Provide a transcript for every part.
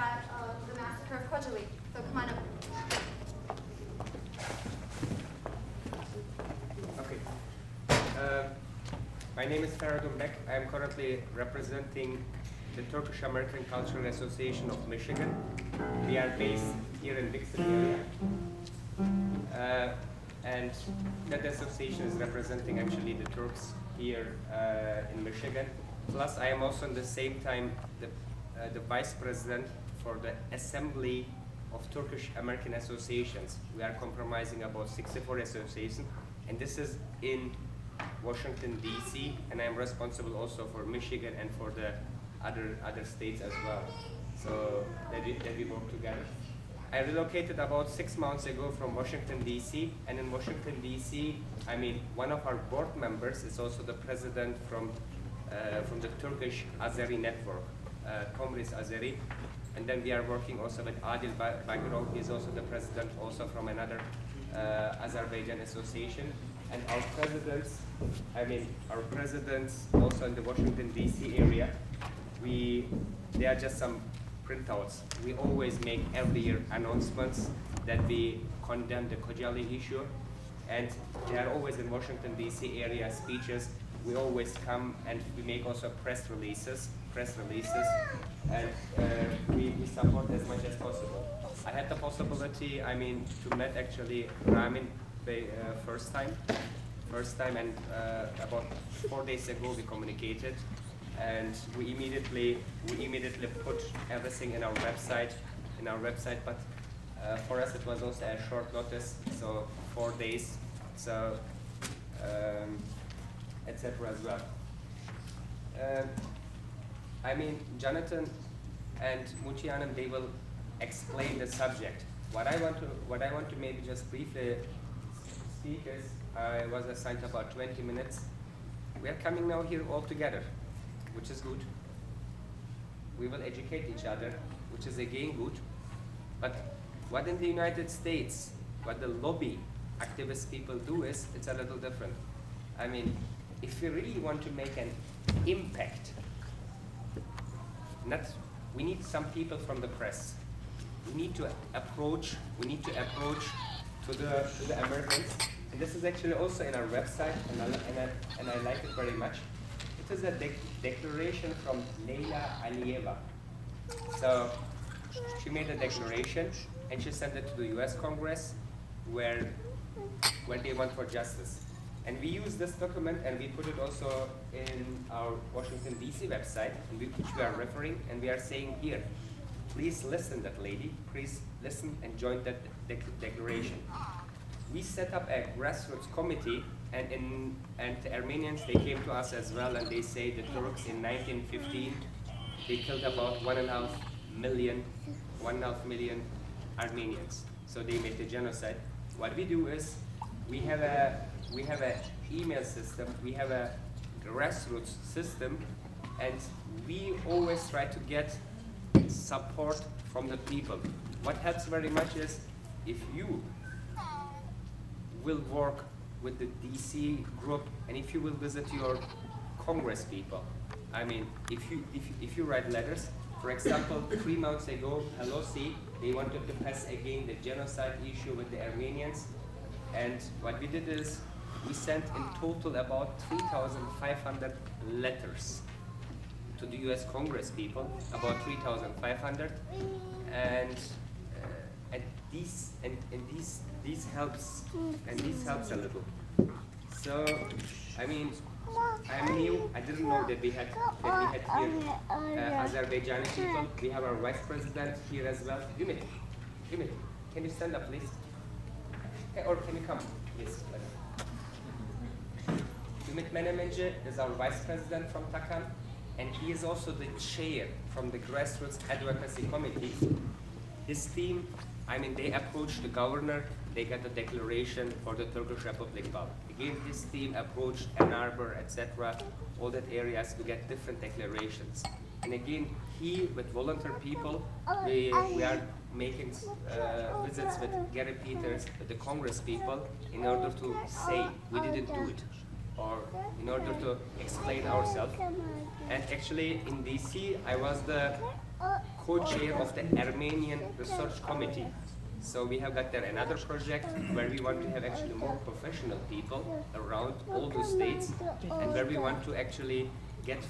about the massacre of Khojali. So come on up. Okay. My name is Feridun Bek. I am currently representing the Turkish American Cultural Association of Michigan. We are based here in Dixon area. And that association is representing actually the Turks here in Michigan. Plus, I am also at the same time the vice president for the Assembly of Turkish American Associations. We are comprising about 64 associations, and this is in Washington, D.C., and I'm responsible also for Michigan and for the other states as well. So that we work together. I relocated about 6 months ago from Washington, D.C., and in Washington, D.C., I mean, one of our board members is also the president from the Turkish Azeri network, Komris Azeri, and then we are working also with Adil Bagirov. He's also the president also from another Azerbaijan association, and our presidents also in the Washington D.C. area, they are just some printouts. We always make every year announcements that we condemn the Khojali issue, and they are always in Washington D.C. area speeches. We always come and we make also press releases, and we support as much as possible. I had the possibility, to meet actually Ramin first time, and about 4 days ago we communicated, and we immediately put everything in our website, but for us it was also a short notice, so 4 days, so etc. as well. Jonathan and Mutianam, they will explain the subject. What I want to maybe just briefly speak is, I was assigned about 20 minutes. We are coming now here all together, which is good. We will educate each other, which is again good. But what in the United States, what the lobby activist people do is, it's a little different. If we really want to make an impact, we need some people from the press. We need to approach to the Americans, and this is actually also in our website, and I like it very much. It is a declaration from Leyla Aliyeva. So she made a declaration, and she sent it to the U.S. Congress, where they want for justice. And we use this document, and we put it also in our Washington, D.C. website, which we are referring, and we are saying here, please listen, that lady, please listen and join that declaration. We set up a grassroots committee, and the Armenians, they came to us as well, and they say the Turks in 1915, they killed about 1.5 million Armenians. So they made the genocide. What we do is, we have a email system, we have a grassroots system, and we always try to get support from the people. What helps very much is if you will work with the DC group, and if you will visit your Congress people. If you write letters, for example, 3 months ago, Pelosi, they wanted to pass again the genocide issue with the Armenians. And what we did is, we sent in total about 3,500 letters to the U.S. Congress people, about 3,500, and these helps a little. So I'm new. I didn't know that we had here Azerbaijani people. We have our vice president here as well. Ümit, can you stand up, please? Or can you come, please? Ümit Menemenci is our vice president from Takan, and he is also the chair from the Grassroots Advocacy Committee. His team, they approached the governor, they got the declaration for the Turkish Republic. Again, his team approached Ann Arbor, etc., all that areas to get different declarations. And again, with volunteer people, we are making visits with Gary Peters, with the Congress people, in order to say we didn't do it, or in order to explain ourselves. And actually in DC, I was the co-chair of the Armenian Research Committee. So we have got there another project where we want to have actually more professional people around all the states, and where we want to actually get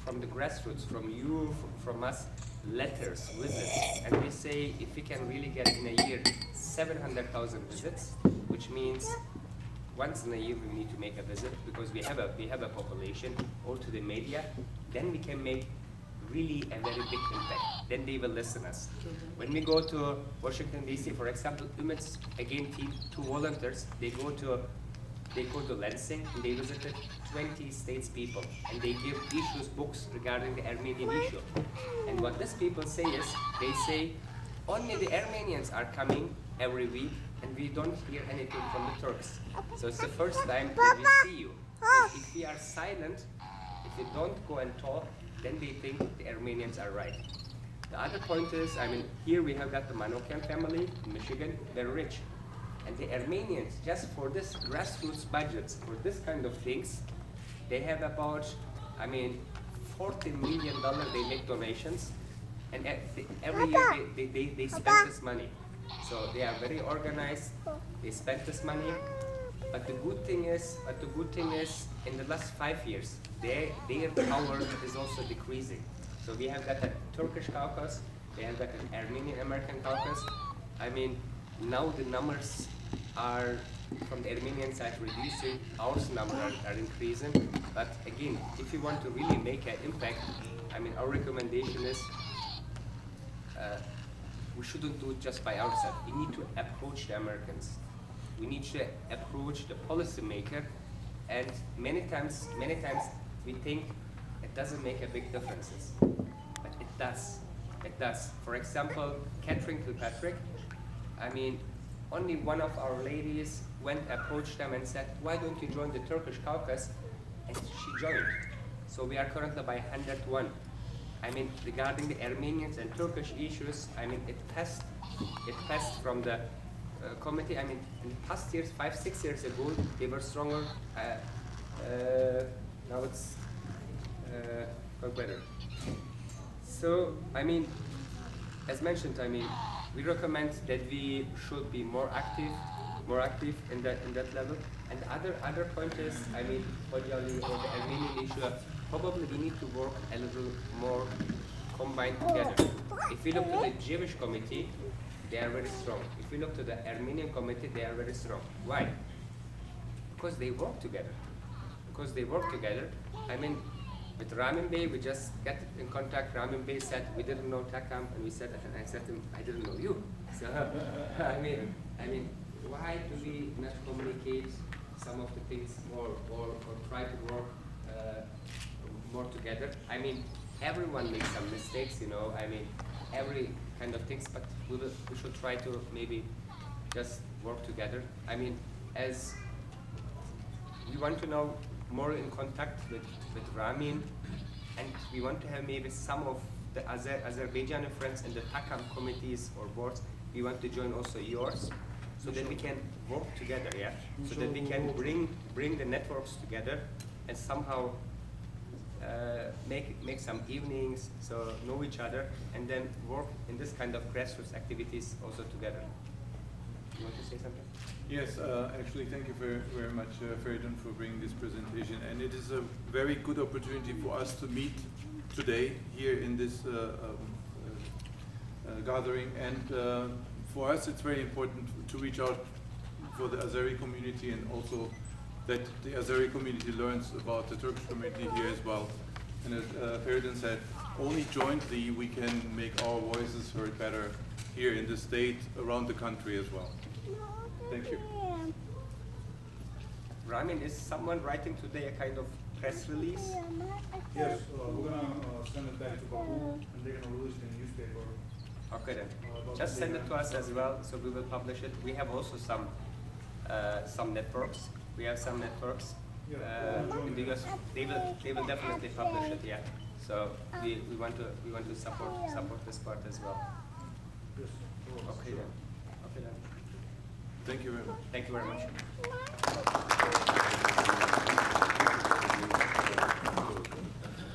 from the grassroots, from you, from us, letters, visits. And we say if we can really get in a year 700,000 visits, which means once in a year we need to make a visit because we have a population, or to the media, then we can make really a very big impact. Then they will listen us. When we go to Washington DC, for example, Umet's again team, 2 volunteers, they go to Lansing and they visited 20 states people, and they give issues, books regarding the Armenian issue. And what these people say is, they say only the Armenians are coming every week and we don't hear anything from the Turks. So it's the first time that we see you. And if we are silent, if we don't go and talk, then they think the Armenians are right. The other point is, I mean, here we have got the Manokian family in Michigan, they're rich. And the Armenians, just for this grassroots budgets, for this kind of things, they have about, I mean, $14 million they make donations. And every year they spend this money. So they are very organized, they spend this money. But the good thing is, in the last 5 years, their power is also decreasing. So we have got a Turkish caucus, we have got an Armenian American caucus. I mean, now the numbers are from the Armenian side reducing, our numbers are increasing. But again, if you want to really make an impact, I mean, our recommendation is we shouldn't do it just by ourselves. We need to approach the Americans. We need to approach the policymaker, and many times we think it doesn't make a big difference, but it does. It does. For example, Catherine Kilpatrick, I mean, only one of our ladies went, approached them and said, why don't you join the Turkish caucus? And she joined. So we are currently by 101. I mean, regarding the Armenians and Turkish issues, I mean, it passed from the committee. I mean, in the past years, 5-6 years ago, they were stronger. Now it's got better. So, I mean, as mentioned, I mean, we recommend that we should be more active in that level. And other point is, I mean, Khojali or the Armenian issue, probably we need to work a little more combined together. If we look to the Jewish committee, they are very strong. If we look to the Armenian committee, they are very strong. Why? Because they work together. I mean, with Ramin Bey, we just got in contact. Ramin Bey said, we didn't know Takam, and we said, and I said to him, I didn't know you. So, I mean, why do we not communicate some of the things more, or try to work more together? I mean, everyone makes some mistakes, you know. I mean, every kind of things, but we should try to maybe just work together. I mean, as we want to know more in contact with Ramin, and we want to have maybe some of the Azerbaijani friends in the Takam committees or boards. We want to join also yours, so that we can work together, yeah? So that we can bring the networks together and somehow make some evenings, so know each other, and then work in this kind of grassroots activities also together. You want to say something? Yes, actually, thank you very much, Feridun, for bringing this presentation. And it is a very good opportunity for us to meet today here in this gathering. And for us, it's very important to reach out for the Azeri community, and also that the Azeri community learns about the Turkish community here as well. And as Feridun said, only jointly we can make our voices heard better here in the state, around the country as well. Thank you. Ramin, is someone writing today a kind of press release? Yes, we're going to send it back to Baku, and they're going to release it in the newspaper. Okay then. Just send it to us as well, so we will publish it. We have also some networks. We have some networks in the US. They will definitely publish it. Yeah. So we want to support this part as well. Yes. Okay then. Okay then. Thank you very much. Thank you very much.